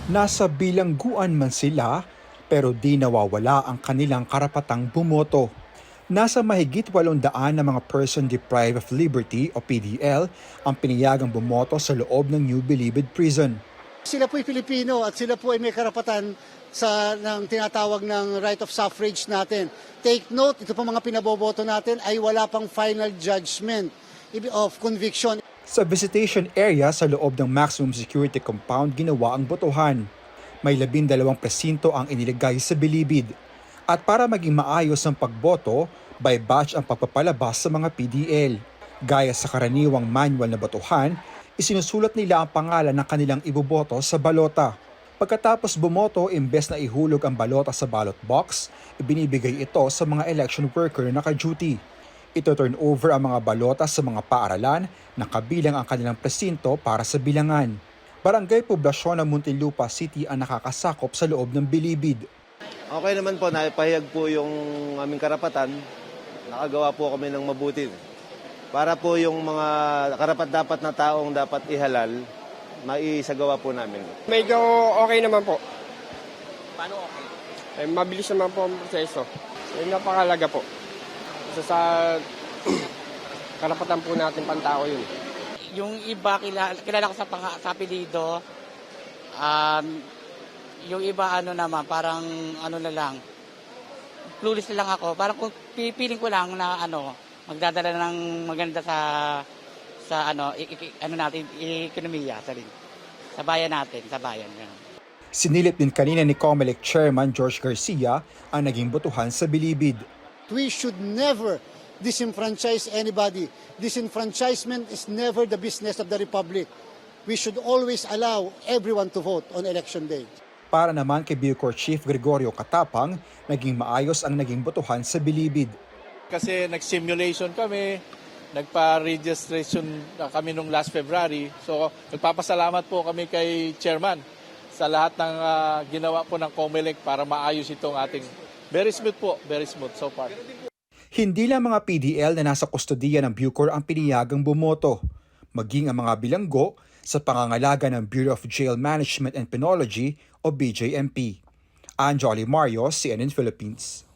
Nasa bilangguan man sila, pero di nawawala ang kanilang karapatang bumoto. Nasa mahigit 800 na mga person deprived of liberty o PDL ang pinayagang bumoto sa loob ng New Bilibid Prison. Sila po'y Pilipino at sila po ay may karapatan ng tinatawag ng right of suffrage natin. Take note, ito po mga pinaboboto natin ay wala pang final judgment of conviction. Sa visitation area sa loob ng maximum security compound ginawa ang botohan. May 12 presinto ang inilagay sa Bilibid. At para maging maayos ang pagboto, by batch ang pagpapalabas sa mga PDL. Gaya sa karaniwang manual na botohan, isinusulat nila ang pangalan ng kanilang iboboto sa balota. Pagkatapos bumoto, imbes na ihulog ang balota sa ballot box, ibinibigay ito sa mga election worker na naka-duty. Ito turn over ang mga balota sa mga paaralan na kabilang ang kanilang presinto para sa bilangan. Barangay Poblasyon ng Muntinlupa City ang nakakasakop sa loob ng Bilibid. Okay naman po, naipahayag po yung aming karapatan. Nakagawa po kami ng mabuti. Para po yung mga karapat-dapat na taong dapat ihalal, maisagawa po namin. Medyo okay naman po. Paano okay? Mabilis naman po ang proseso. Napakalaga po. Isa sa karapatan po natin pantao yun. Yung iba, kilala ko sa apelido, yung iba naman, parang na lang, clueless na lang ako. Parang kung pipiling ko lang na magdadala ng maganda sa natin, ekonomiya sa bayan natin, sa bayan. Sinilip din kanina ni COMELEC Chairman George Garcia ang naging botohan sa Bilibid. We should never disenfranchise anybody. Disenfranchisement is never the business of the Republic. We should always allow everyone to vote on election day. Para naman kay Bucor Chief Gregorio Katapang, naging maayos ang naging botohan sa Bilibid. Kasi nag-simulation kami, nagpa-registration kami nung last February. So nagpapasalamat po kami kay Chairman sa lahat ng ginawa po ng COMELEC para maayos itong ating very smooth so far. Hindi lang mga PDL na nasa kustodiya ng Bucor ang piniyagang bumoto, maging ang mga bilanggo sa pangangalaga ng Bureau of Jail Management and Penology o BJMP. Anjali Mario, CNN Philippines.